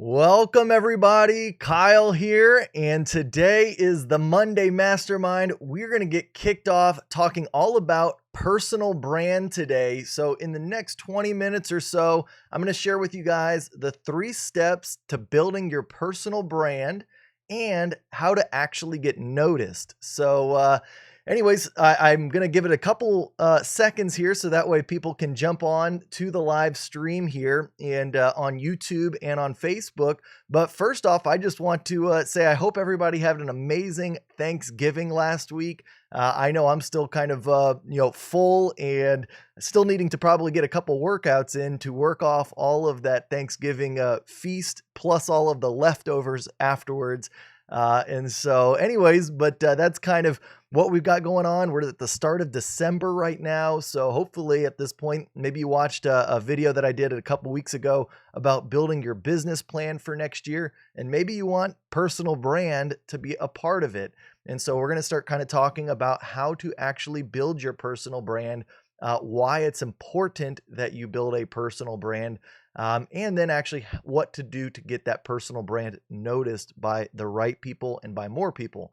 Welcome, everybody. Kyle here, and today is the Monday Mastermind. We're going to get kicked off talking all about personal brand today. So, in the next 20 minutes or so, I'm going to share with you guys the 3 steps to building your personal brand and how to actually get noticed. Anyways, I'm going to give it a couple seconds here so that way people can jump on to the live stream here and on YouTube and on Facebook. But first off, I just want to say I hope everybody had an amazing Thanksgiving last week. I know I'm still kind of full and still needing to probably get a couple workouts in to work off all of that Thanksgiving feast plus all of the leftovers afterwards. But that's kind of what we've got going on. We're at the start of December right now. So hopefully at this point, maybe you watched a video that I did a couple weeks ago about building your business plan for next year. And maybe you want personal brand to be a part of it. And so we're going to start kind of talking about how to actually build your personal brand, why it's important that you build a personal brand, and then actually what to do to get that personal brand noticed by the right people and by more people.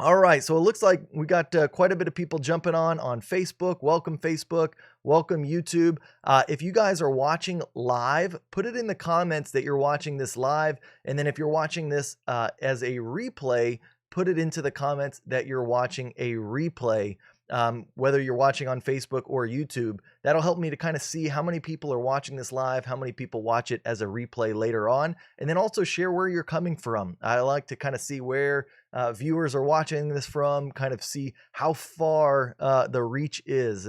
All right, so it looks like we got quite a bit of people jumping on Facebook. Welcome, Facebook. Welcome, YouTube. If you guys are watching live, put it in the comments that you're watching this live. And then if you're watching this as a replay, put it into the comments that you're watching a replay. Whether you're watching on Facebook or YouTube, that'll help me to kind of see how many people are watching this live, how many people watch it as a replay later on, and then also share where you're coming from. I like to kind of see where viewers are watching this from, kind of see how far the reach is.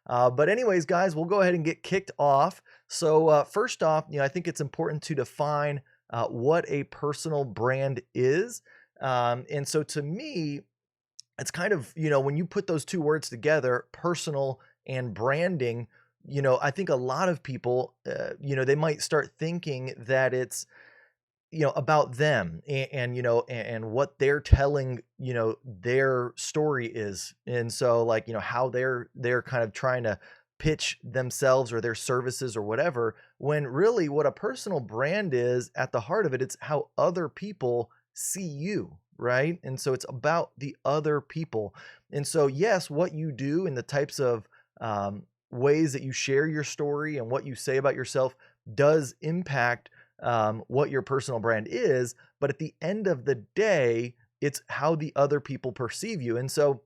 But anyways, guys, we'll go ahead and get kicked off. So first off, I think it's important to define what a personal brand is. And so to me, it's kind of, when you put those two words together, personal and branding, I think a lot of people, they might start thinking that it's, about them and what they're telling, their story is. And so like, how they're kind of trying to pitch themselves or their services or whatever, when really what a personal brand is at the heart of it, it's how other people see you. Right. And so it's about the other people. And so, yes, what you do and the types of ways that you share your story and what you say about yourself does impact what your personal brand is. But at the end of the day, it's how the other people perceive you. And so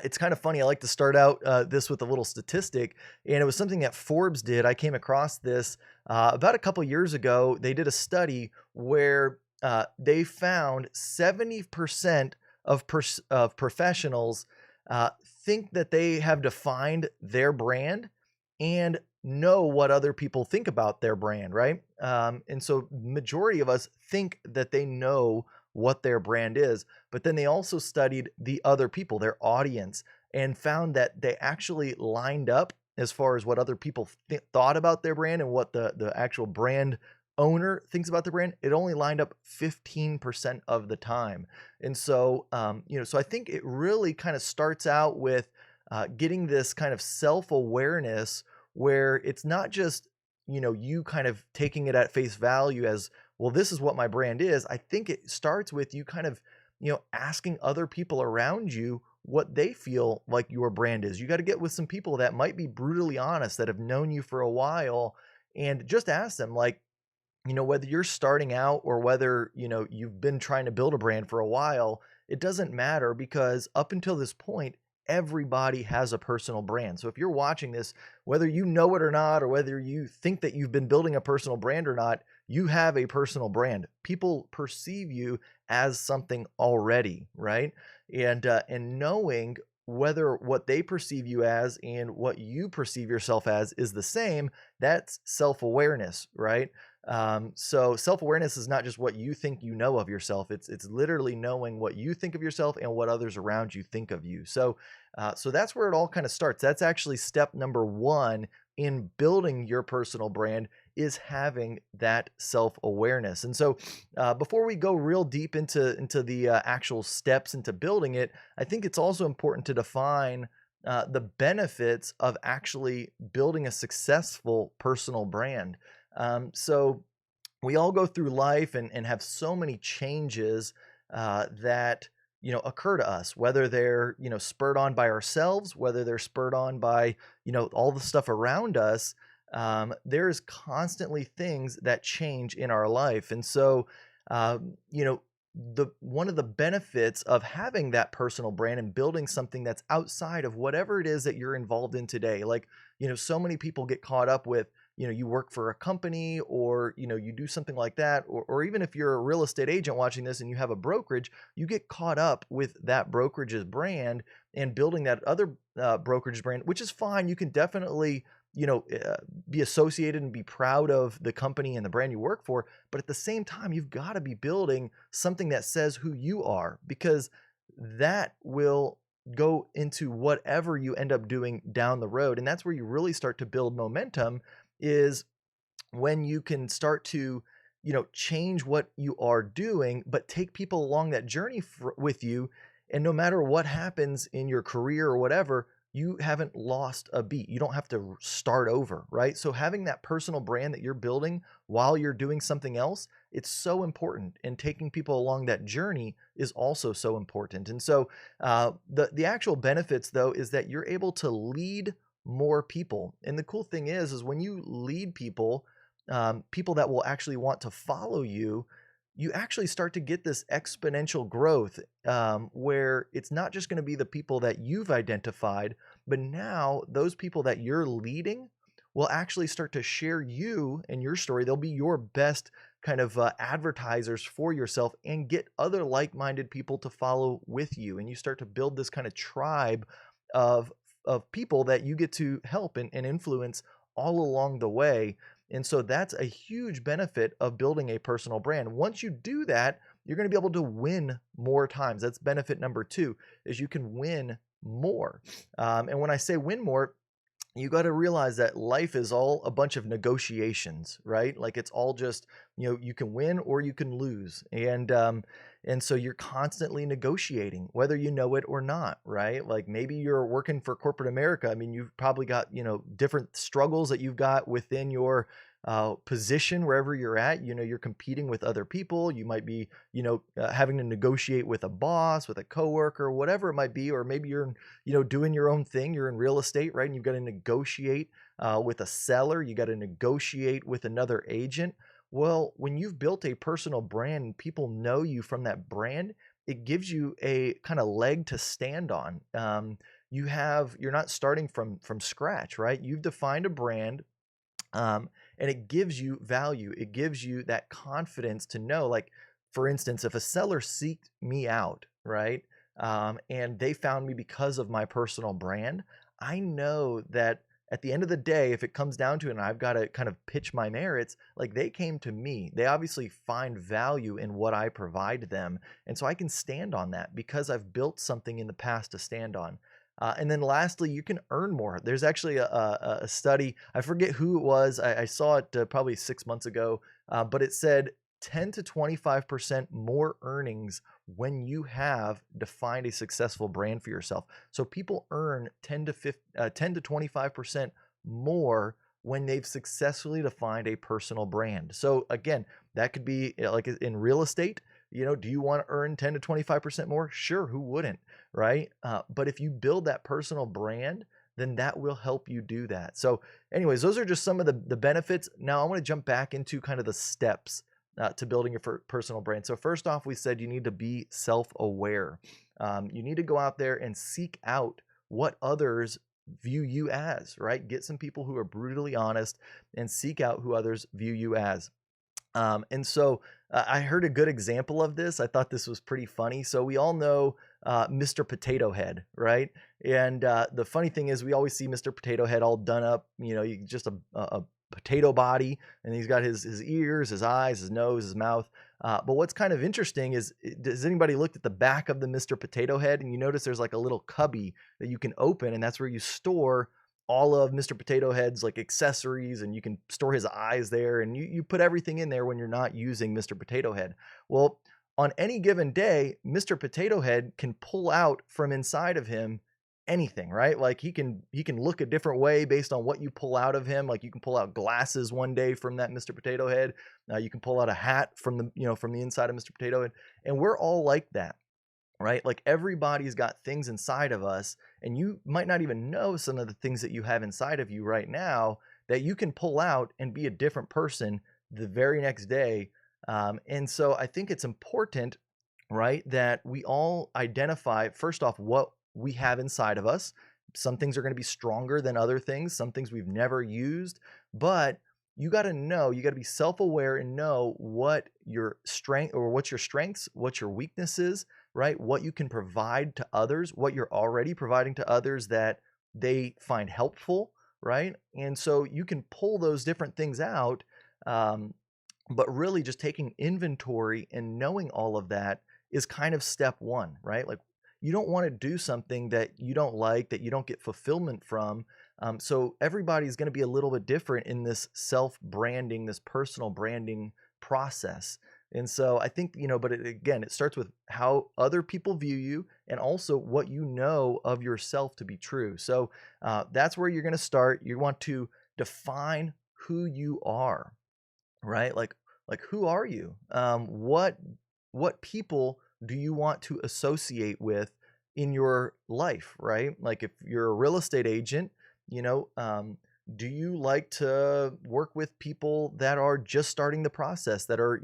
it's kind of funny. I like to start out this with a little statistic, and it was something that Forbes did. I came across this about a couple years ago. They did a study where they found 70% of professionals think that they have defined their brand and know what other people think about their brand, right? And so majority of us think that they know what their brand is, but then they also studied the other people, their audience, and found that they actually lined up as far as what other people thought about their brand and what the actual brand owner thinks about the brand. It only lined up 15% of the time. And so, so I think it really kind of starts out with getting this kind of self-awareness where it's not just, you kind of taking it at face value as, well, this is what my brand is. I think it starts with you kind of, asking other people around you what they feel like your brand is. You got to get with some people that might be brutally honest, that have known you for a while, and just ask them, like, whether you're starting out or whether, you've been trying to build a brand for a while, it doesn't matter, because up until this point, everybody has a personal brand. So if you're watching this, whether you know it or not, or whether you think that you've been building a personal brand or not, you have a personal brand. People perceive you as something already, right? And knowing whether what they perceive you as and what you perceive yourself as is the same, that's self-awareness, right? So self-awareness is not just what you think you know of yourself. It's literally knowing what you think of yourself and what others around you think of you. So that's where it all kind of starts. That's actually step number 1 in building your personal brand, is having that self-awareness. And so before we go real deep into the actual steps into building it, I think it's also important to define the benefits of actually building a successful personal brand. So we all go through life and have so many changes that occur to us, whether they're spurred on by ourselves, whether they're spurred on by all the stuff around us. There's constantly things that change in our life, and so the one of the benefits of having that personal brand and building something that's outside of whatever it is that you're involved in today, like so many people get caught up with you work for a company, or you do something like that, or even if you're a real estate agent watching this and you have a brokerage, you get caught up with that brokerage's brand and building that other brokerage brand, which is fine. You can definitely be associated and be proud of the company and the brand you work for, but at the same time you've got to be building something that says who you are, because that will go into whatever you end up doing down the road. And that's where you really start to build momentum, is when you can start to change what you are doing, but take people along that journey with you. And no matter what happens in your career or whatever, you haven't lost a beat. You don't have to start over, right? So having that personal brand that you're building while you're doing something else, it's so important. And taking people along that journey is also so important. And so the actual benefits, though, is that you're able to lead more people. And the cool thing is when you lead people, people that will actually want to follow you, you actually start to get this exponential growth, where it's not just going to be the people that you've identified, but now those people that you're leading will actually start to share you and your story. They'll be your best kind of advertisers for yourself, and get other like-minded people to follow with you. And you start to build this kind of tribe of people that you get to help and influence all along the way. And so that's a huge benefit of building a personal brand. Once you do that, you're going to be able to win more times. That's benefit number 2, is you can win more. And when I say win more, you got to realize that life is all a bunch of negotiations, right? Like it's all just, you can win or you can lose. And so you're constantly negotiating, whether you know it or not, right? Like maybe you're working for corporate America. I mean, you've probably got, different struggles that you've got within your position, wherever you're at. You're competing with other people. You might be, having to negotiate with a boss, with a coworker, whatever it might be. Or maybe you're, doing your own thing. You're in real estate, right? And you've got to negotiate with a seller. You got to negotiate with another agent. Well, when you've built a personal brand and people know you from that brand, it gives you a kind of leg to stand on. You're not starting from scratch, right? You've defined a brand, and it gives you value. It gives you that confidence to know, like, for instance, if a seller seeked me out, right, and they found me because of my personal brand, I know that at the end of the day, if it comes down to it and I've got to kind of pitch my merits, like they came to me. They obviously find value in what I provide them. And so I can stand on that because I've built something in the past to stand on. And then lastly, you can earn more. There's actually a study, I forget who it was. I saw it probably 6 months ago, but it said 10 to 25% more earnings when you have defined a successful brand for yourself. So people earn 10 to 25% more when they've successfully defined a personal brand. So again, that could be like in real estate. Do you want to earn 10 to 25% more? Sure, who wouldn't, right? But if you build that personal brand, then that will help you do that. So anyways, those are just some of the benefits. Now I want to jump back into kind of the steps to building your personal brand. So first off, we said you need to be self-aware. You need to go out there and seek out what others view you as, right? Get some people who are brutally honest and seek out who others view you as. And so I heard a good example of this. I thought this was pretty funny. So we all know Mr. Potato Head, right? And the funny thing is we always see Mr. Potato Head all done up, just a potato body, and he's got his ears, his eyes, his nose, his mouth. But what's kind of interesting is, does anybody looked at the back of the Mr. Potato Head and you notice there's like a little cubby that you can open, and that's where you store all of Mr. Potato Head's like accessories, and you can store his eyes there, and you put everything in there when you're not using Mr. Potato Head. Well, on any given day, Mr. Potato Head can pull out from inside of him anything, right? Like he can look a different way based on what you pull out of him. Like you can pull out glasses one day from that Mr. Potato Head. You can pull out a hat from the, from the inside of Mr. Potato Head. And we're all like that, right? Like everybody's got things inside of us, and you might not even know some of the things that you have inside of you right now that you can pull out and be a different person the very next day. And so I think it's important, right, that we all identify first off what we have inside of us. Some things are going to be stronger than other things, some things we've never used, but you got to know, you got to be self-aware and know what your strength or what's your strengths, what your weaknesses, right? What you can provide to others, what you're already providing to others that they find helpful, right? And so you can pull those different things out. Um, but really just taking inventory and knowing all of that is kind of step one, right? Like you don't want to do something that you don't like, that you don't get fulfillment from. So everybody's going to be a little bit different in this self branding, this personal branding process. And so I think, but again, it starts with how other people view you and also what you know of yourself to be true. So that's where you're going to start. You want to define who you are, right? Like who are you? What people do you want to associate with in your life, right? Like if you're a real estate agent, you know, do you like to work with people that are just starting the process, that are,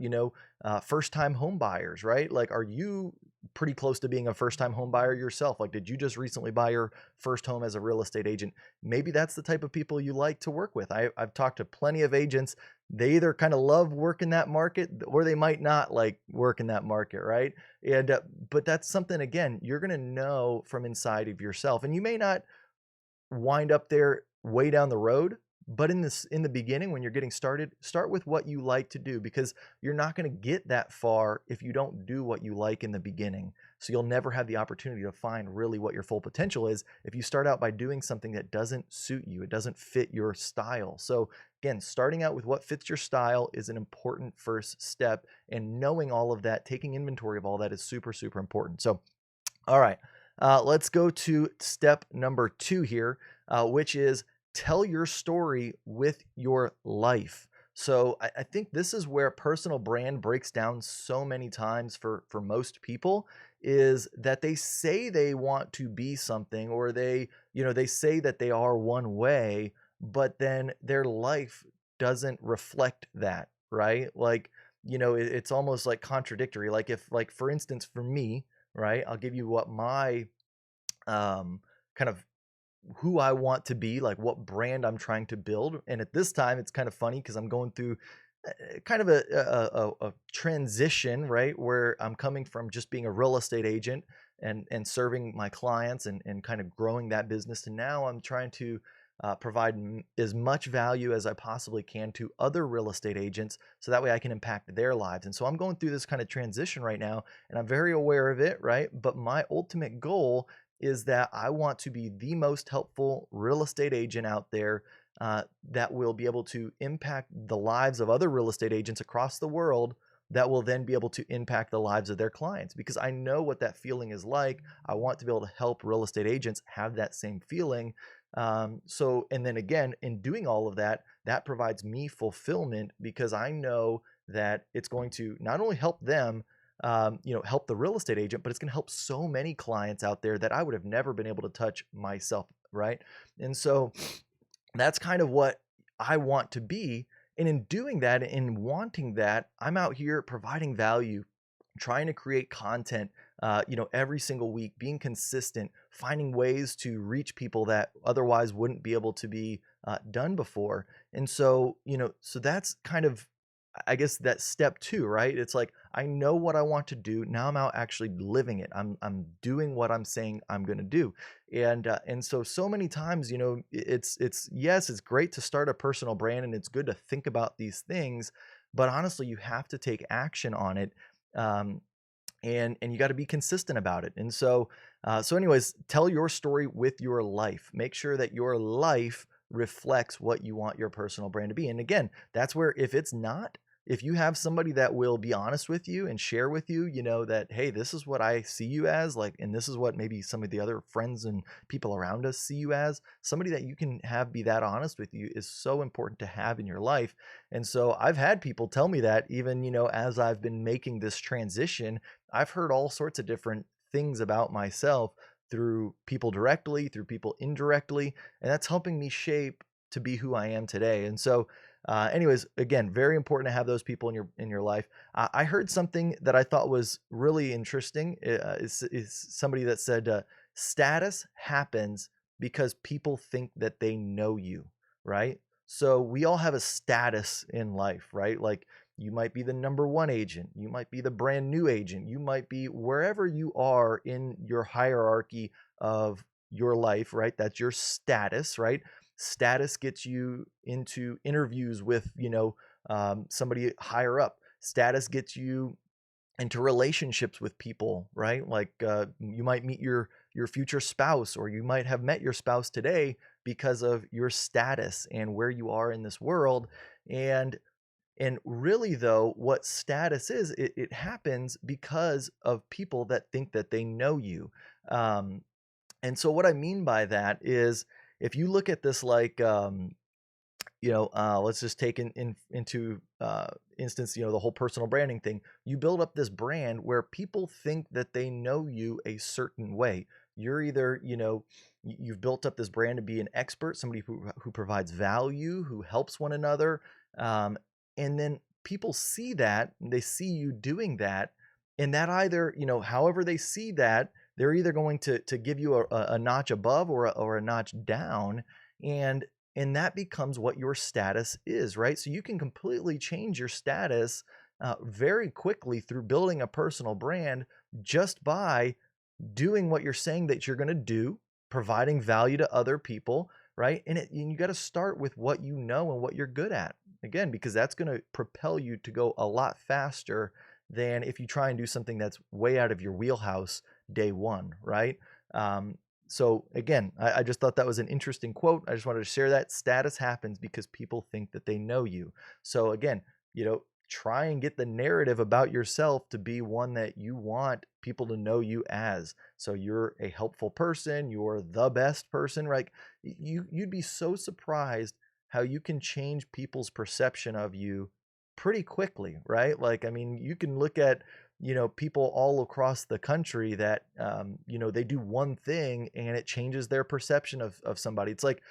first time home buyers, right? Like, are you pretty close to being a first time home buyer yourself? Like, did you just recently buy your first home as a real estate agent? Maybe that's the type of people you like to work with. I've talked to plenty of agents. They either kind of love working that market or they might not like working that market, right? And but that's something, again, you're going to know from inside of yourself, and you may not wind up there way down the road, but in the beginning, when you're getting started, start with what you like to do, because you're not going to get that far if you don't do what you like in the beginning. So you'll never have the opportunity to find really what your full potential is if you start out by doing something that doesn't suit you, it doesn't fit your style. So again, starting out with what fits your style is an important first step, and knowing all of that, taking inventory of all that, is super, super important. So all right, let's go to step number 2 here, which is tell your story with your life. So I think this is where personal brand breaks down so many times for most people, is that they say they want to be something, or they say that they are one way, but then their life doesn't reflect that, right? Like, it's almost like contradictory. Like if, like, for instance, for me, right, I'll give you what my kind of who I want to be, like what brand I'm trying to build. And at this time, it's kind of funny because I'm going through kind of a transition, right? Where I'm coming from just being a real estate agent and serving my clients and kind of growing that business. And now I'm trying to provide as much value as I possibly can to other real estate agents, so that way I can impact their lives. And so I'm going through this kind of transition right now, and I'm very aware of it, right? But my ultimate goal is that I want to be the most helpful real estate agent out there, that will be able to impact the lives of other real estate agents across the world, that will then be able to impact the lives of their clients, because I know what that feeling is like. I want to be able to help real estate agents have that same feeling. And then again, in doing all of that, that provides me fulfillment, because I know that it's going to not only help them, help the real estate agent, but it's going to help so many clients out there that I would have never been able to touch myself, right? And so that's kind of what I want to be. And in doing that, in wanting that, I'm out here providing value, trying to create content, every single week, being consistent, finding ways to reach people that otherwise wouldn't be able to be done before. And so, so that's kind of, I guess, that step 2, right? It's like, I know what I want to do. Now I'm out actually living it. I'm doing what I'm saying I'm going to do. And so many times, it's yes, it's great to start a personal brand, and it's good to think about these things, but honestly, you have to take action on it. And you got to be consistent about it. And so anyways, tell your story with your life. Make sure that your life reflects what you want your personal brand to be. And again, that's where, if if you have somebody that will be honest with you and share with you, that, hey, this is what I see you as, like, and this is what maybe some of the other friends and people around us see you as, somebody that you can have be that honest with you is so important to have in your life. And so I've had people tell me that even, as I've been making this transition, I've heard all sorts of different things about myself through people directly, through people indirectly, and that's helping me shape to be who I am today. And so, anyways, again, very important to have those people in your life. I heard something that I thought was really interesting. Is somebody that said, "Status happens because people think that they know you." Right? So we all have a status in life, right? Like you might be the number one agent, you might be the brand new agent, you might be wherever you are in your hierarchy of your life, right? That's your status, right? Status gets you into interviews with, somebody higher up. Status gets you into relationships with people, right? Like you might meet your future spouse, or you might have met your spouse today because of your status and where you are in this world. And really, though, what status is, it happens because of people that think that they know you. Um, and so, what I mean by that is, if you look at this like, let's just take into instance, the whole personal branding thing. You build up this brand where people think that they know you a certain way. You're either, you've built up this brand to be an expert, somebody who provides value, who helps one another. Um, and then people see that, and they see you doing that. And that either, however they see that, they're either going to give you a notch above or a notch down. And that becomes what your status is, right? So you can completely change your status very quickly through building a personal brand just by doing what you're saying that you're going to do, providing value to other people, right? And you got to start with what you know and what you're good at. Again, because that's going to propel you to go a lot faster than if you try and do something that's way out of your wheelhouse day one, right? So again, I just thought that was an interesting quote. I just wanted to share that. Status happens because people think that they know you. So again, try and get the narrative about yourself to be one that you want people to know you as. So you're a helpful person, you're the best person, right? You'd be so surprised how you can change people's perception of you pretty quickly, right? Like, I mean, you can look at, people all across the country that, they do one thing and it changes their perception of somebody. It's like,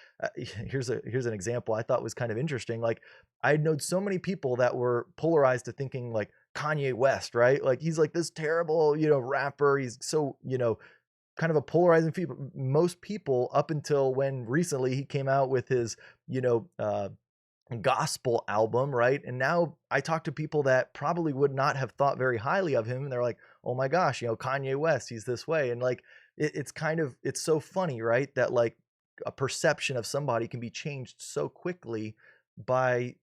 here's an example I thought was kind of interesting. Like, I known so many people that were polarized to thinking like Kanye West, right? Like he's like this terrible, rapper. He's so, kind of a polarizing people. Most people up until when recently he came out with his, gospel album, right? And now I talk to people that probably would not have thought very highly of him, and they're like, "Oh my gosh, Kanye West, he's this way." And like, it's so funny, right? That like a perception of somebody can be changed so quickly by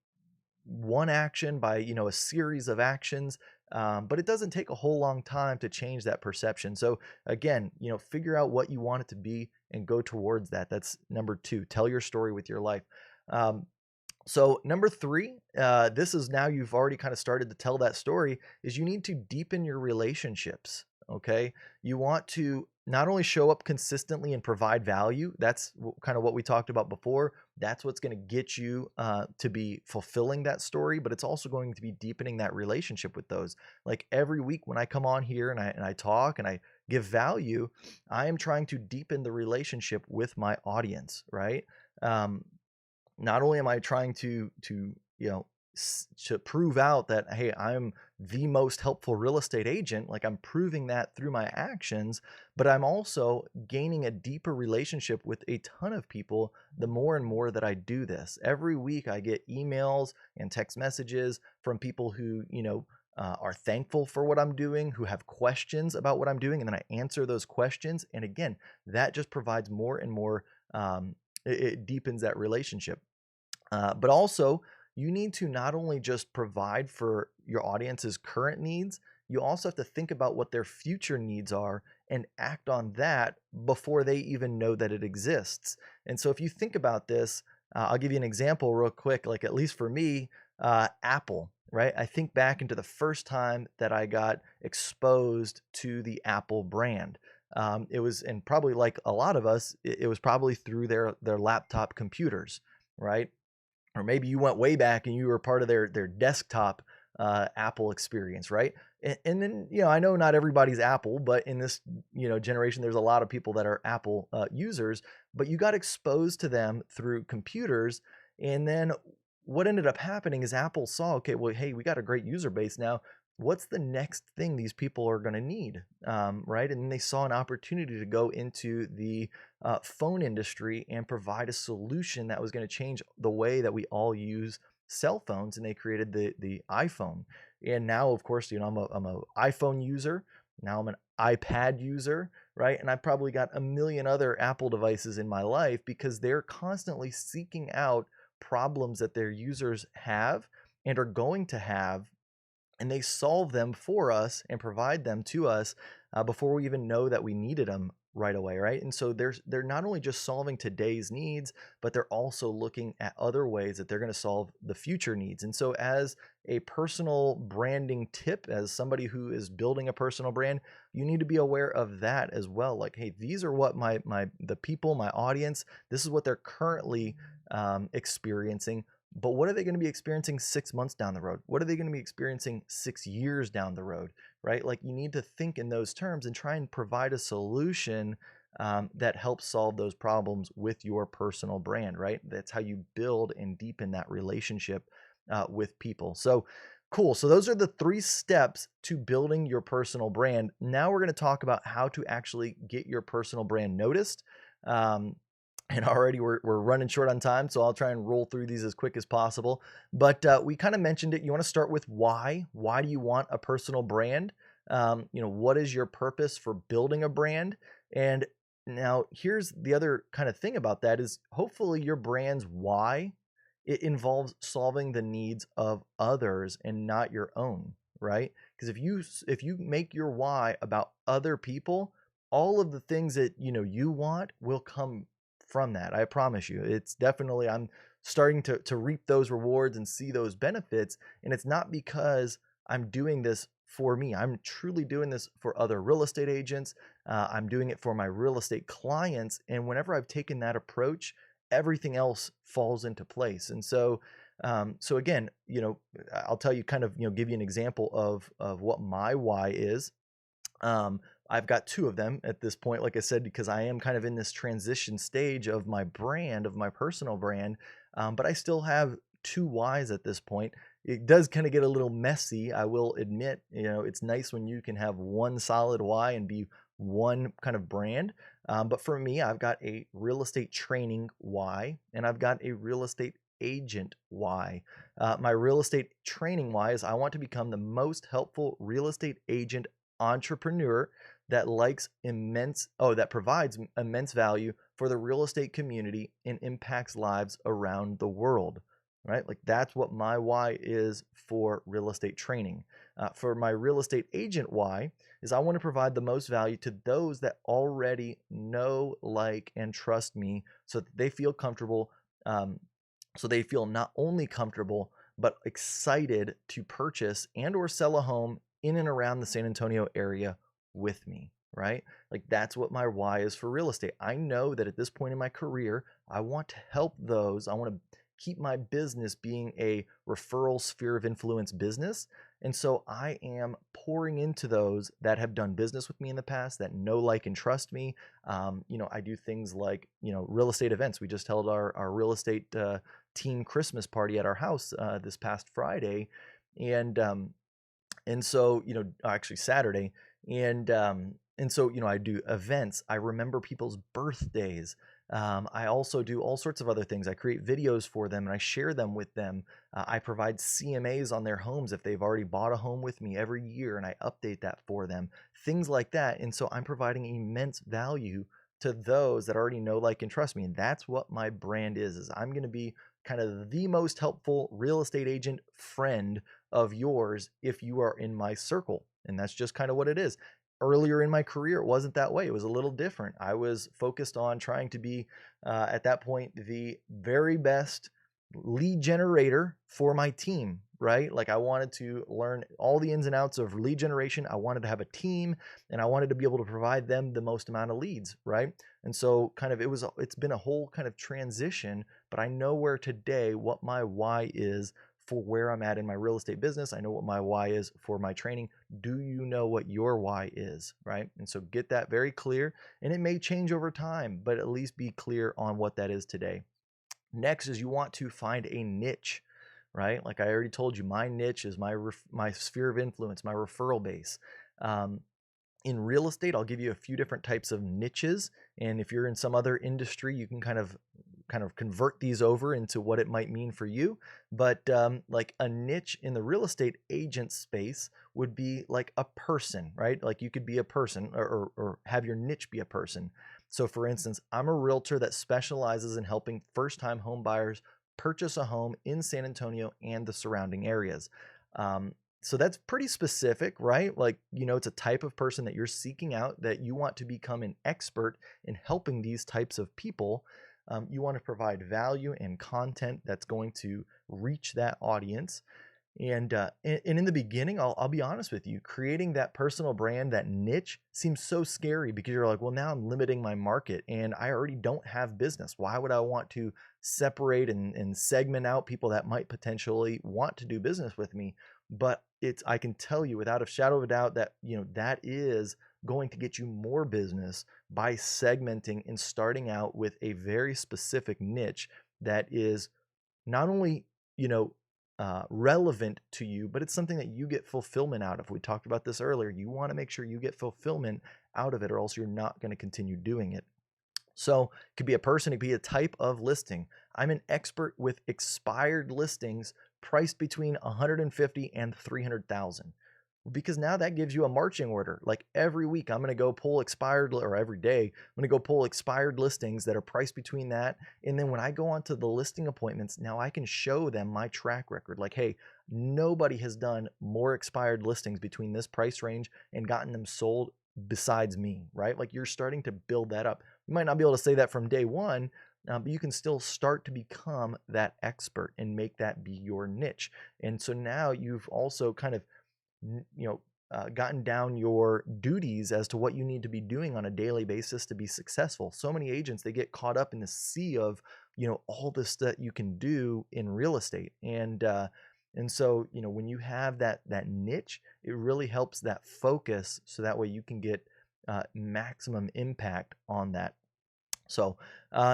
one action, by a series of actions. But it doesn't take a whole long time to change that perception. So again, figure out what you want it to be and go towards that. That's number two. Tell your story with your life. So number three, this is now you've already kind of started to tell that story, is you need to deepen your relationships. Okay. You want to not only show up consistently and provide value. That's kind of what we talked about before. That's what's going to get you to be fulfilling that story, but it's also going to be deepening that relationship with those. Like every week when I come on here and I talk and I give value, I am trying to deepen the relationship with my audience, right? Not only am I trying to to prove out that, hey, I'm the most helpful real estate agent, like I'm proving that through my actions, but I'm also gaining a deeper relationship with a ton of people the more and more that I do this. Every week I get emails and text messages from people who are thankful for what I'm doing, who have questions about what I'm doing, and then I answer those questions. And again, that just provides more and more, it deepens that relationship. But also, you need to not only just provide for your audience's current needs, you also have to think about what their future needs are and act on that before they even know that it exists. And so, if you think about this, I'll give you an example real quick. Like, at least for me, Apple. right? I think back into the first time that I got exposed to the Apple brand. It was, and probably like a lot of us, it was probably through their laptop computers, right? Or maybe you went way back and you were part of their desktop Apple experience, right? And then I know not everybody's Apple, but in this generation, there's a lot of people that are Apple users. But you got exposed to them through computers, and then what ended up happening is Apple saw, okay, well, hey, we got a great user base now. What's the next thing these people are going to need, right? And then they saw an opportunity to go into the phone industry and provide a solution that was going to change the way that we all use cell phones, and they created the iPhone. And now, of course, I'm a iPhone user. Now I'm an iPad user, right? And I've probably got a million other Apple devices in my life because they're constantly seeking out problems that their users have and are going to have, and they solve them for us and provide them to us before we even know that we needed them right away, right? And so they're not only just solving today's needs, but they're also looking at other ways that they're going to solve the future needs. And so, as a personal branding tip, as somebody who is building a personal brand, you need to be aware of that as well. Like, hey, these are what the people, my audience, this is what they're currently experiencing. But what are they going to be experiencing 6 months down the road? What are they going to be experiencing 6 years down the road, right? Like, you need to think in those terms and try and provide a solution that helps solve those problems with your personal brand, right? That's how you build and deepen that relationship with people. So cool. So those are the 3 steps to building your personal brand. Now we're going to talk about how to actually get your personal brand noticed. And already we're running short on time, so I'll try and roll through these as quick as possible. But we kind of mentioned it. You want to start with why. Why do you want a personal brand? What is your purpose for building a brand? And now here's the other kind of thing about that is hopefully your brand's why, it involves solving the needs of others and not your own, right? Because if you make your why about other people, all of the things that you want will come from that. I promise you. It's definitely, I'm starting to reap those rewards and see those benefits. And it's not because I'm doing this for me. I'm truly doing this for other real estate agents. I'm doing it for my real estate clients. And whenever I've taken that approach, everything else falls into place. And so again, I'll tell you kind of, give you an example of what my why is. I've got 2 of them at this point, like I said, because I am kind of in this transition stage of my brand, of my personal brand. But I still have 2 whys at this point. It does kind of get a little messy, I will admit. It's nice when you can have one solid why and be one kind of brand. But for me, I've got a real estate training why, and I've got a real estate agent why. My real estate training why is I want to become the most helpful real estate agent entrepreneur that provides immense value for the real estate community and impacts lives around the world, right? Like, that's what my why is for real estate training. For my real estate agent why is I want to provide the most value to those that already know, like, and trust me, so that they feel comfortable, so they feel not only comfortable but excited to purchase and or sell a home in and around the San Antonio area with me, right? Like, that's what my why is for real estate. I know that at this point in my career, I want to help those. I want to keep my business being a referral sphere of influence business. And so I am pouring into those that have done business with me in the past, that know, like, and trust me. I do things like, real estate events. We just held our real estate team Christmas party at our house this past Friday. And so, actually Saturday. And so, I do events. I remember people's birthdays. I also do all sorts of other things. I create videos for them and I share them with them. I provide CMAs on their homes if they've already bought a home with me every year, and I update that for them. Things like that. And so I'm providing immense value to those that already know, like, and trust me. And that's what my brand is I'm going to be kind of the most helpful real estate agent friend of yours if you are in my circle. And that's just kind of what it is. Earlier in my career, it wasn't that way. It was a little different. I was focused on trying to be, at that point, the very best lead generator for my team, right? Like I wanted to learn all the ins and outs of lead generation. I wanted to have a team and I wanted to be able to provide them the most amount of leads, right? And so kind of it's been a whole kind of transition, but I know where today what my why is for where I'm at in my real estate business. I know what my why is for my training. Do you know what your why is, right? And so get that very clear, and it may change over time, but at least be clear on what that is today. Next is you want to find a niche, right? Like I already told you, my niche is my sphere of influence, my referral base. Um, in real estate, I'll give you a few different types of niches, and if you're in some other industry, you can kind of convert these over into what it might mean for you. But like a niche in the real estate agent space would be like a person, right? Like you could be a person, or have your niche be a person. So for instance, I'm a realtor that specializes in helping first-time home buyers purchase a home in San Antonio and the surrounding areas. Um, so that's pretty specific, right? Like, it's a type of person that you're seeking out, that you want to become an expert in helping these types of people. You want to provide value and content that's going to reach that audience. And in the beginning, I'll be honest with you, creating that personal brand, that niche, seems so scary because you're like, well, now I'm limiting my market and I already don't have business. Why would I want to separate and segment out people that might potentially want to do business with me? But I can tell you without a shadow of a doubt that, that is going to get you more business by segmenting and starting out with a very specific niche that is not only, you know, relevant to you, but it's something that you get fulfillment out of. We talked about this earlier. You want to make sure you get fulfillment out of it, or else you're not going to continue doing it. So it could be a person, it could be a type of listing. I'm an expert with expired listings priced between 150 and 300,000. Because now that gives you a marching order. Like every week, I'm going to go pull or every day, I'm going to go pull expired listings that are priced between that. And then when I go onto the listing appointments, now I can show them my track record. Like, hey, nobody has done more expired listings between this price range and gotten them sold besides me, right? Like you're starting to build that up. You might not be able to say that from day one, but you can still start to become that expert and make that be your niche. And so now you've also kind of gotten down your duties as to what you need to be doing on a daily basis to be successful. So many agents, they get caught up in the sea of, all this that you can do in real estate. And so, when you have that niche, it really helps that focus so that way you can get maximum impact on that. So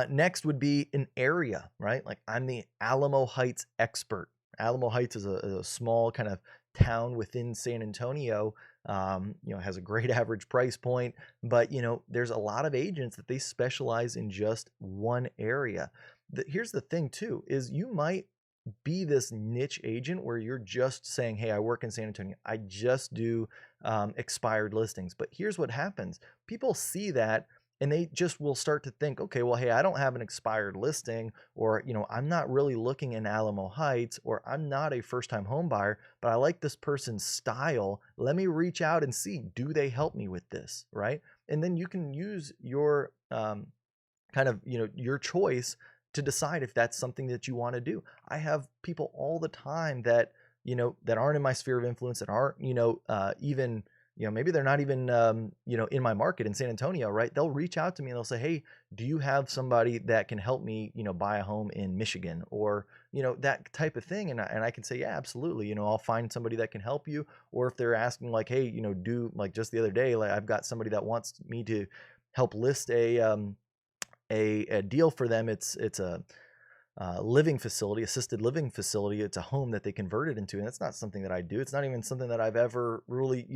next would be an area, right? Like I'm the Alamo Heights expert. Alamo Heights is a small kind of town within San Antonio. Has a great average price point, but there's a lot of agents that they specialize in just one area. Here's the thing too, is you might be this niche agent where you're just saying, hey, I work in San Antonio, I just do expired listings. But here's what happens. People see that and they just will start to think, okay, well, hey, I don't have an expired listing, or, I'm not really looking in Alamo Heights, or I'm not a first-time home buyer, but I like this person's style. Let me reach out and see, do they help me with this, right? And then you can use your your choice to decide if that's something that you want to do. I have people all the time that, that aren't in my sphere of influence, that aren't, even, maybe they're not even, in my market in San Antonio, right? They'll reach out to me and they'll say, hey, do you have somebody that can help me, buy a home in Michigan, or, that type of thing. And I can say, yeah, absolutely. I'll find somebody that can help you. Or if they're asking like, hey, do like just the other day, like I've got somebody that wants me to help list a deal for them. It's a living facility, assisted living facility. It's a home that they converted into, and it's not something that I do. It's not even something that I've ever really,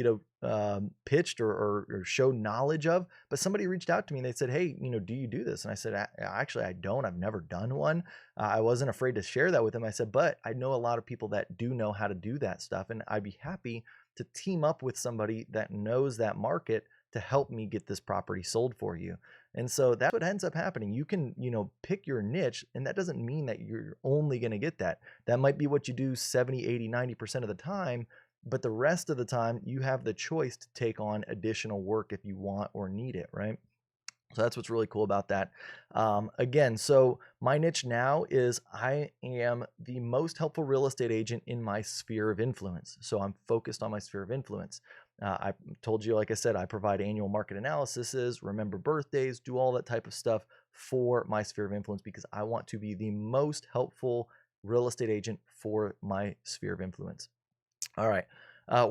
pitched or showed knowledge of. But somebody reached out to me and they said, "Hey, do you do this?" And I said, "Actually, I don't. I've never done one." I wasn't afraid to share that with them. I said, "But I know a lot of people that do know how to do that stuff, and I'd be happy to team up with somebody that knows that market to help me get this property sold for you." And so that's what ends up happening. You can, pick your niche, and that doesn't mean that you're only going to get that. That might be what you do 70, 80, 90% of the time, but the rest of the time you have the choice to take on additional work if you want or need it, right? So that's what's really cool about that. Again, so my niche now is I am the most helpful real estate agent in my sphere of influence. So I'm focused on my sphere of influence. I told you, like I said, I provide annual market analyses, remember birthdays, do all that type of stuff for my sphere of influence because I want to be the most helpful real estate agent for my sphere of influence. All right.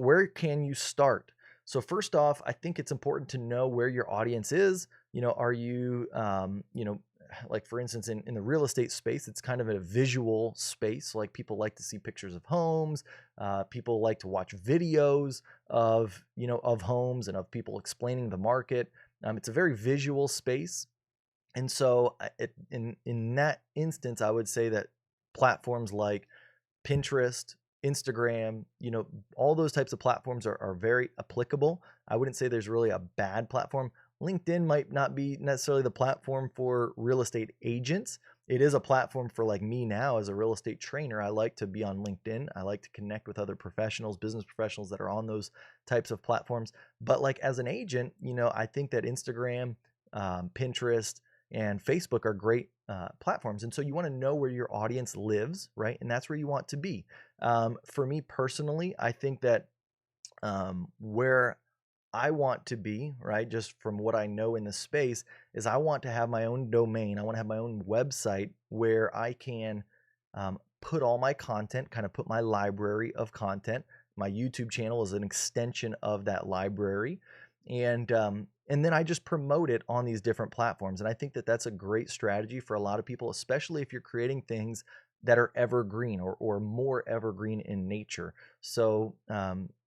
Where can you start? So first off, I think it's important to know where your audience is. Are you, like for instance, in the real estate space, it's kind of a visual space. Like people like to see pictures of homes. People like to watch videos of homes and of people explaining the market. It's a very visual space. And so in that instance, I would say that platforms like Pinterest, Instagram, all those types of platforms are very applicable. I wouldn't say there's really a bad platform. LinkedIn might not be necessarily the platform for real estate agents. It is a platform for like me now as a real estate trainer. I like to be on LinkedIn. I like to connect with other professionals, business professionals that are on those types of platforms. But like as an agent, I think that Instagram, Pinterest, and Facebook are great platforms. And so you want to know where your audience lives, right? And that's where you want to be. For me personally, I think that where I want to be, right, just from what I know in the space, is I want to have my own domain. I want to have my own website where I can put all my content, kind of put my library of content. My YouTube channel is an extension of that library. And then I just promote it on these different platforms. And I think that that's a great strategy for a lot of people, especially if you're creating things that are evergreen or more evergreen in nature. So,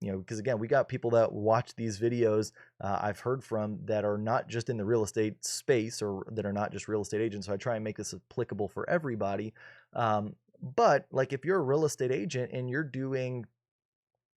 because again, we got people that watch these videos I've heard from that are not just in the real estate space or that are not just real estate agents. So I try and make this applicable for everybody. But like if you're a real estate agent and you're doing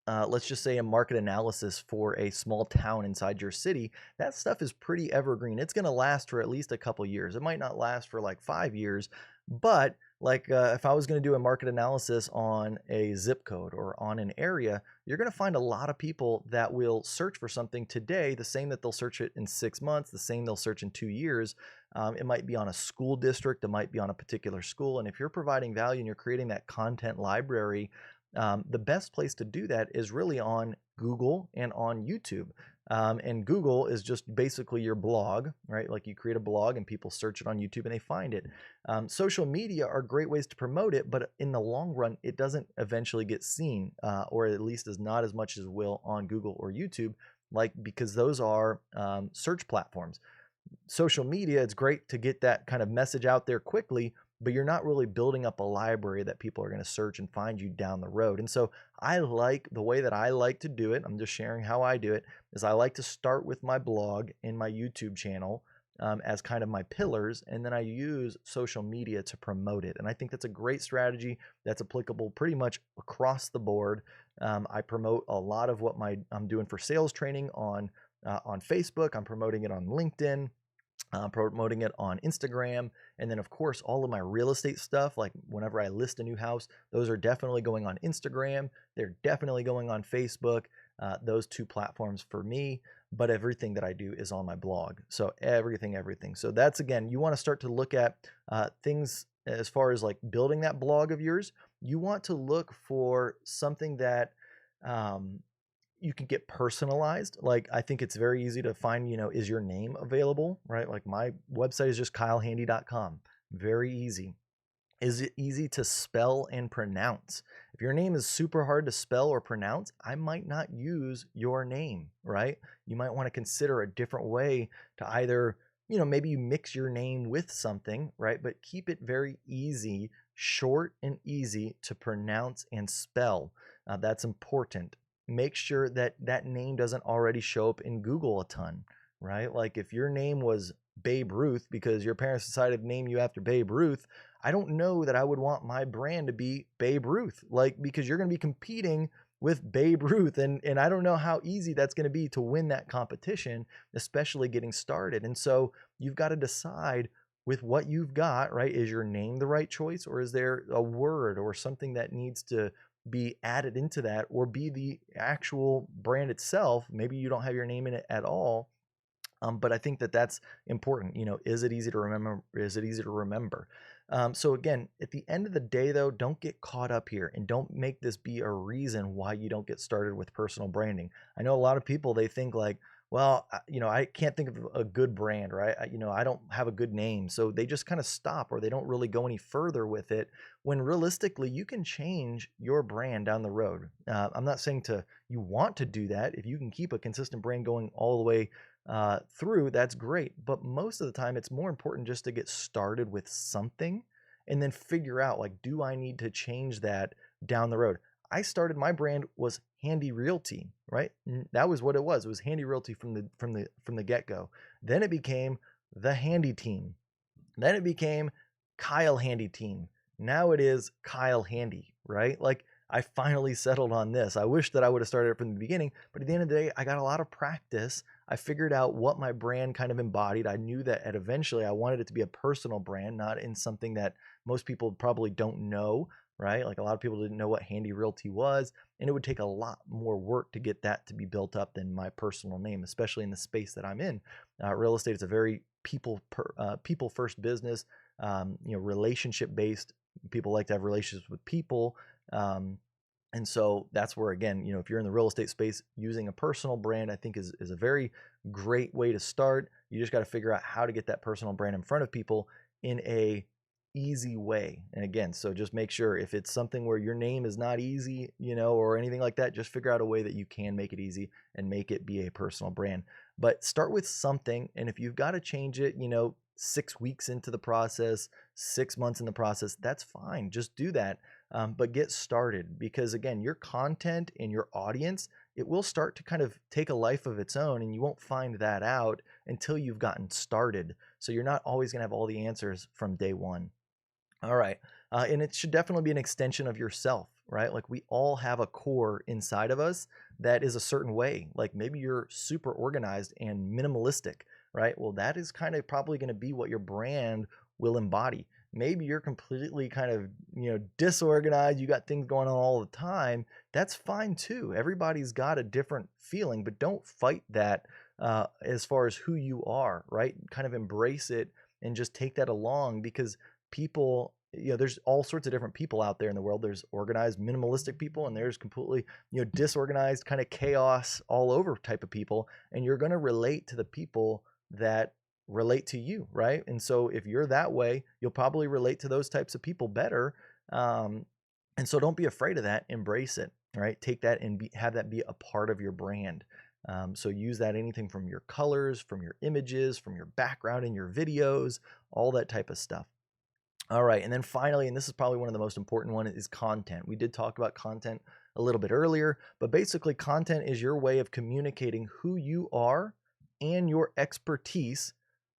let's just say a market analysis for a small town inside your city, that stuff is pretty evergreen. It's going to last for at least a couple years. It might not last for like 5 years, but like if I was going to do a market analysis on a zip code or on an area, you're going to find a lot of people that will search for something today, the same that they'll search it in 6 months, the same they'll search in 2 years. It might be on a school district, it might be on a particular school. And if you're providing value and you're creating that content library, the best place to do that is really on Google and on YouTube. And Google is just basically your blog, right? Like you create a blog and people search it on YouTube and they find it. Social media are great ways to promote it, but in the long run, it doesn't eventually get seen, or at least is not as much as will on Google or YouTube, like because those are search platforms. Social media, it's great to get that kind of message out there quickly, but you're not really building up a library that people are going to search and find you down the road. And so I like the way that I like to do it. I'm just sharing how I do it is I like to start with my blog and my YouTube channel as kind of my pillars. And then I use social media to promote it. And I think that's a great strategy that's applicable pretty much across the board. I promote a lot of what I'm doing for sales training on Facebook. I'm promoting it on LinkedIn. Promoting it on Instagram. And then, of course, all of my real estate stuff, like whenever I list a new house, those are definitely going on Instagram. They're definitely going on Facebook, those two platforms for me. But everything that I do is on my blog. So everything. So that's, again, you want to start to look at things as far as like building that blog of yours. You want to look for something that you can get personalized. Like I think it's very easy to find, is your name available, right? Like my website is just kylehandy.com. Very easy. Is it easy to spell and pronounce? If your name is super hard to spell or pronounce, I might not use your name, right? You might want to consider a different way to either, maybe you mix your name with something, right? But keep it very easy, short and easy to pronounce and spell. That's important. Make sure that that name doesn't already show up in Google a ton, right? Like if your name was Babe Ruth because your parents decided to name you after Babe Ruth, I don't know that I would want my brand to be Babe Ruth, like because you're going to be competing with Babe Ruth, and I don't know how easy that's going to be to win that competition, especially getting started. And so you've got to decide with what you've got, right? Is your name the right choice, or is there a word or something that needs to be added into that, or be the actual brand itself? Maybe you don't have your name in it at all. But I think that that's important. Is it easy to remember? Is it easy to remember? So again, at the end of the day, though, don't get caught up here and don't make this be a reason why you don't get started with personal branding. I know a lot of people, they think like, well, I can't think of a good brand, right? I don't have a good name. So they just kind of stop or they don't really go any further with it when realistically you can change your brand down the road. I'm not saying you want to do that. If you can keep a consistent brand going all the way through, that's great. But most of the time, it's more important just to get started with something and then figure out like, do I need to change that down the road? I started my brand was Handy Realty, right? That was what it was. It was Handy Realty from the get-go. Then it became the Handy Team. Then it became Kyle Handy Team. Now it is Kyle Handy, right? Like I finally settled on this. I wish that I would have started it from the beginning, but at the end of the day, I got a lot of practice. I figured out what my brand kind of embodied. I knew that eventually I wanted it to be a personal brand, not in something that most people probably don't know, right? Like a lot of people didn't know what Handy Realty was, and it would take a lot more work to get that to be built up than my personal name, especially in the space that I'm in. Real estate is a very people first business, relationship based. People like to have relationships with people. And so that's where, again, if you're in the real estate space, using a personal brand, I think is a very great way to start. You just got to figure out how to get that personal brand in front of people in a easy way. And again, so just make sure if it's something where your name is not easy, or anything like that, just figure out a way that you can make it easy and make it be a personal brand. But start with something. And if you've got to change it, 6 weeks into the process, 6 months in the process, that's fine. Just do that. But get started, because again, your content and your audience, it will start to kind of take a life of its own, and you won't find that out until you've gotten started. So you're not always going to have all the answers from day one. All right. And it should definitely be an extension of yourself, right? Like we all have a core inside of us that is a certain way. Like maybe you're super organized and minimalistic, right? Well, that is kind of probably going to be what your brand will embody. Maybe you're completely kind of, disorganized. You got things going on all the time. That's fine too. Everybody's got a different feeling, but don't fight that as far as who you are, right? Kind of embrace it and just take that along, because people, there's all sorts of different people out there in the world. There's organized minimalistic people, and there's completely, disorganized kind of chaos all over type of people. And you're going to relate to the people that relate to you, right? And so if you're that way, you'll probably relate to those types of people better. And so don't be afraid of that. Embrace it, right? Take that and have that be a part of your brand. So use that anything from your colors, from your images, from your background in your videos, all that type of stuff. All right. And then finally, and this is probably one of the most important ones, is content. We did talk about content a little bit earlier, but basically content is your way of communicating who you are and your expertise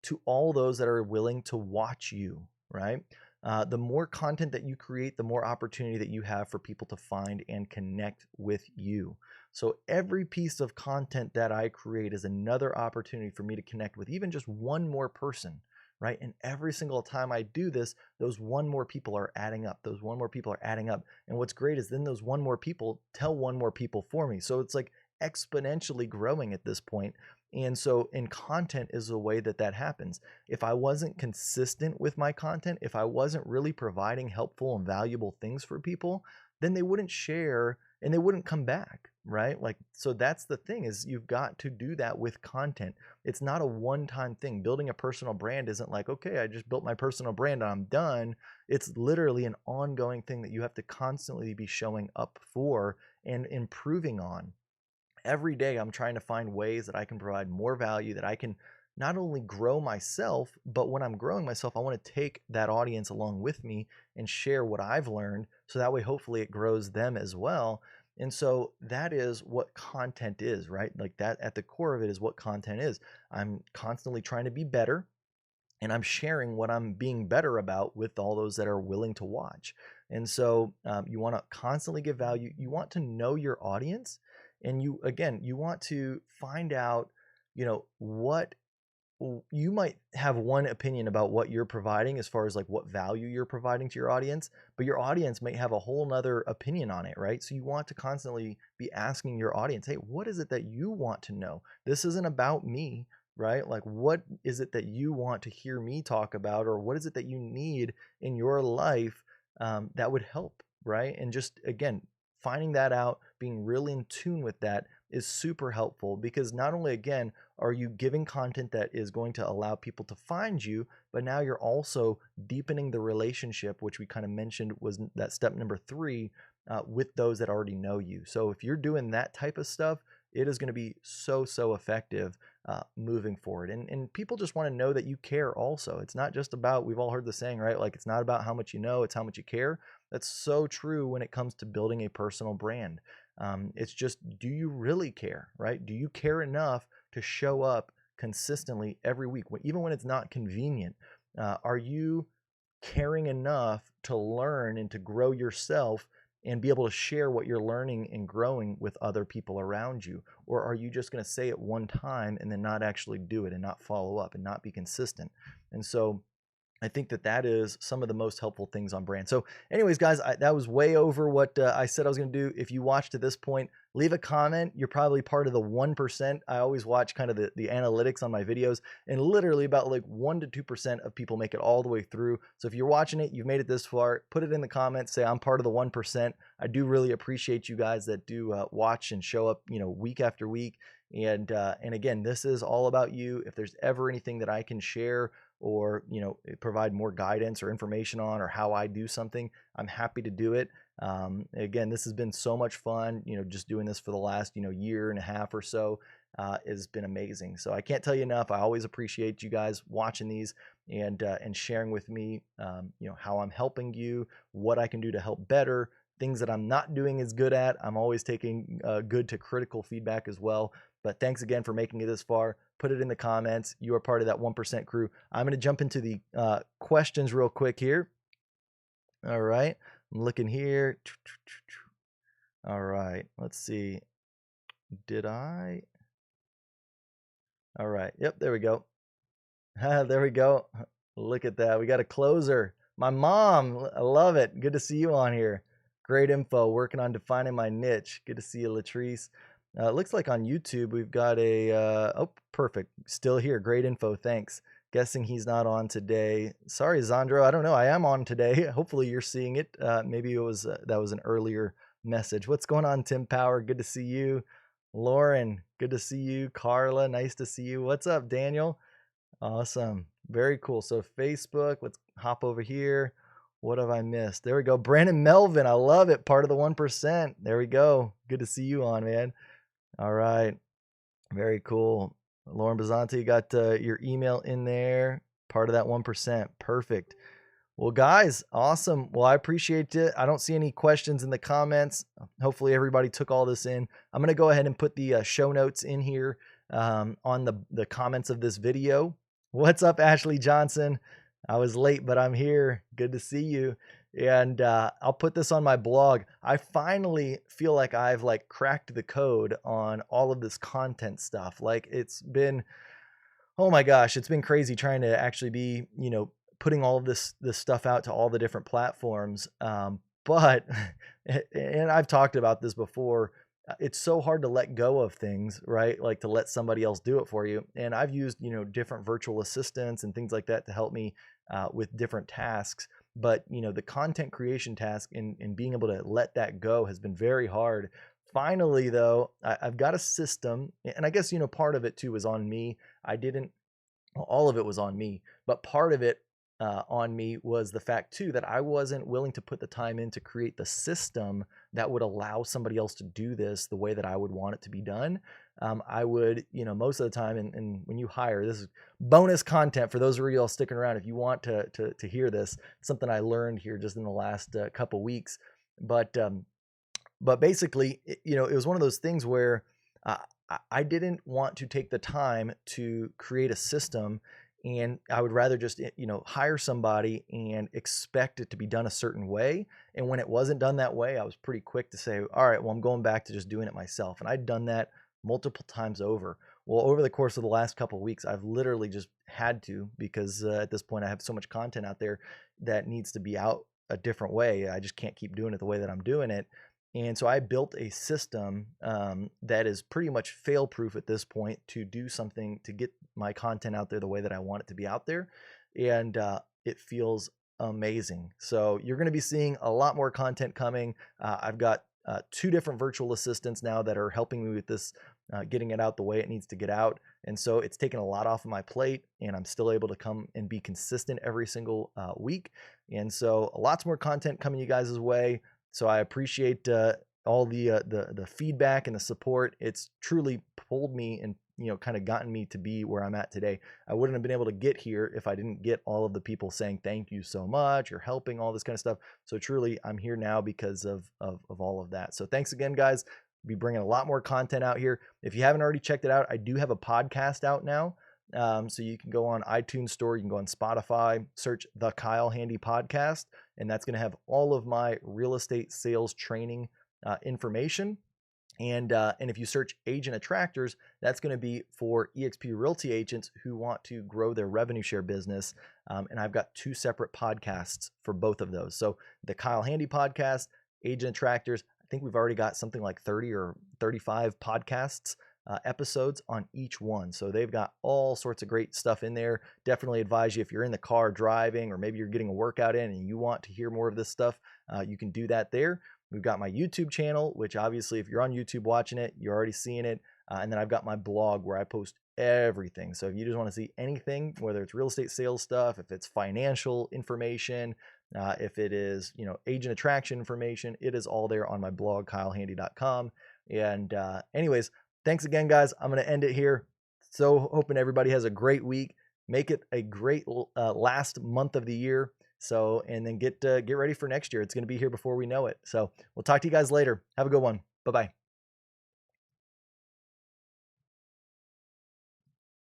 to all those that are willing to watch you, right? The more content that you create, the more opportunity that you have for people to find and connect with you. So every piece of content that I create is another opportunity for me to connect with even just one more person, right? And every single time I do this, those one more people are adding up. Those one more people are adding up. And what's great is then those one more people tell one more people for me. So it's like exponentially growing at this point. And so in content is the way that happens. If I wasn't consistent with my content, if I wasn't really providing helpful and valuable things for people, then they wouldn't share and they wouldn't come back, right? Like, so that's the thing, is you've got to do that with content. It's not a one-time thing. Building a personal brand isn't like, okay, I just built my personal brand and I'm done. It's literally an ongoing thing that you have to constantly be showing up for and improving on. Every day I'm trying to find ways that I can provide more value, that I can not only grow myself, but when I'm growing myself, I want to take that audience along with me and share what I've learned. So that way, hopefully it grows them as well. And so that is what content is, right? Like that at the core of it is what content is. I'm constantly trying to be better, and I'm sharing what I'm being better about with all those that are willing to watch. And so you want to constantly give value. You want to know your audience, and you want to find out, what you might have one opinion about what you're providing as far as like what value you're providing to your audience, but your audience may have a whole nother opinion on it, right? So you want to constantly be asking your audience, hey, what is it that you want to know? This isn't about me. right? Like, what is it that you want to hear me talk about, or what is it that you need in your life that would help, right? And just again, finding that out, being really in tune with that is super helpful because not only, again, are you giving content that is going to allow people to find you, but now you're also deepening the relationship, which we kind of mentioned was that step number three with those that already know you. So if you're doing that type of stuff, it is going to be so effective moving forward. And people just want to know that you care also. It's not just about, we've all heard the saying, right? Like, it's not about how much you know, it's how much you care. That's so true when it comes to building a personal brand. It's just, do you really care, right? Do you care enough to show up consistently every week, even when it's not convenient? Are you caring enough to learn and to grow yourself and be able to share what you're learning and growing with other people around you? Or are you just going to say it one time and then not actually do it and not follow up and not be consistent? And so I think that that is some of the most helpful things on brand. So anyways, guys, that was way over what I said I was going to do. If you watched to this point, leave a comment. You're probably part of the 1%. I always watch kind of the analytics on my videos, and literally about like 1 to 2% of people make it all the way through. So if you're watching it, you've made it this far, put it in the comments, say I'm part of the 1%. I do really appreciate you guys that do watch and show up, week after week. And again, this is all about you. If there's ever anything that I can share or provide more guidance or information on, or how I do something, I'm happy to do it. Again, this has been so much fun. Just doing this for the last year and a half or so has been amazing. So I can't tell you enough. I always appreciate you guys watching these and sharing with me how I'm helping you, what I can do to help better, things that I'm not doing as good at. I'm always taking good to critical feedback as well. But thanks again for making it this far. Put it in the comments. You are part of that 1% crew. I'm going to jump into the questions real quick here. All right. I'm looking here. All right. Let's see. Did I? All right. Yep. There we go. There we go. Look at that. We got a closer. My mom. I love it. Good to see you on here. Great info. Working on defining my niche. Good to see you, Latrice. It looks like on YouTube we've got a, oh, perfect. Still here. Great info. Thanks. Guessing he's not on today. Sorry, Zandro. I don't know. I am on today. Hopefully you're seeing it. Maybe it was, that was an earlier message. What's going on, Tim Power? Good to see you. Lauren, good to see you. Carla, nice to see you. What's up, Daniel? Awesome. Very cool. So Facebook, let's hop over here. What have I missed? There we go. Brandon Melvin. I love it. Part of the 1%. There we go. Good to see you on, man. All right. Very cool. Lauren Bazanti, you got your email in there. Part of that 1%. Perfect. Well, guys, awesome. Well, I appreciate it. I don't see any questions in the comments. Hopefully everybody took all this in. I'm going to go ahead and put the show notes in here on the comments of this video. What's up, Ashley Johnson? I was late, but I'm here. Good to see you. And I'll put this on my blog. I finally feel like I've cracked the code on all of this content stuff. Like, it's been, oh my gosh, it's been crazy trying to actually be, putting all of this stuff out to all the different platforms. But, and I've talked about this before, it's so hard to let go of things, right? Like, to let somebody else do it for you. And I've used, different virtual assistants and things like that to help me with different tasks. But, the content creation task and being able to let that go has been very hard. Finally, though, I've got a system, and I guess, part of it too was on me. All of it was on me, but part of it on me was the fact too that I wasn't willing to put the time in to create the system that would allow somebody else to do this the way that I would want it to be done. I would, most of the time, and when you hire, this is bonus content for those of you all sticking around. If you want to hear this, something I learned here just in the last couple weeks, but basically, it was one of those things where I didn't want to take the time to create a system, and I would rather just, hire somebody and expect it to be done a certain way. And when it wasn't done that way, I was pretty quick to say, all right, well, I'm going back to just doing it myself. And I'd done that multiple times over. Well, over the course of the last couple of weeks, I've literally just had to, because at this point I have so much content out there that needs to be out a different way. I just can't keep doing it the way that I'm doing it. And so I built a system that is pretty much fail proof at this point to do something to get my content out there the way that I want it to be out there. And it feels amazing. So you're going to be seeing a lot more content coming. I've got 2 different virtual assistants now that are helping me with this, getting it out the way it needs to get out. And so it's taken a lot off of my plate, and I'm still able to come and be consistent every single week. And so lots more content coming you guys' way. So I appreciate all the feedback and the support. It's truly pulled me and kind of gotten me to be where I'm at today. I wouldn't have been able to get here if I didn't get all of the people saying thank you so much, or helping, all this kind of stuff. So truly, I'm here now because of all of that. So thanks again, guys. Be bringing a lot more content out here. If you haven't already checked it out, I do have a podcast out now. So you can go on iTunes Store, you can go on Spotify, search the Kyle Handy Podcast, and that's going to have all of my real estate sales training information. And if you search Agent Attractors, that's going to be for eXp Realty agents who want to grow their revenue share business. And I've got 2 separate podcasts for both of those. So the Kyle Handy Podcast, Agent Attractors, I think we've already got something like 30 or 35 podcasts episodes on each one. So they've got all sorts of great stuff in there. Definitely advise you, if you're in the car driving, or maybe you're getting a workout in and you want to hear more of this stuff, you can do that there. We've got my YouTube channel, which obviously if you're on YouTube watching it, you're already seeing it. And then I've got my blog where I post everything. So if you just want to see anything, whether it's real estate sales stuff, if it's financial information, if it is, agent attraction information, it is all there on my blog, kylehandy.com. And anyways, thanks again, guys. I'm going to end it here. So hoping everybody has a great week. Make it a great last month of the year. So, and then get ready for next year. It's going to be here before we know it. So we'll talk to you guys later. Have a good one. Bye-bye.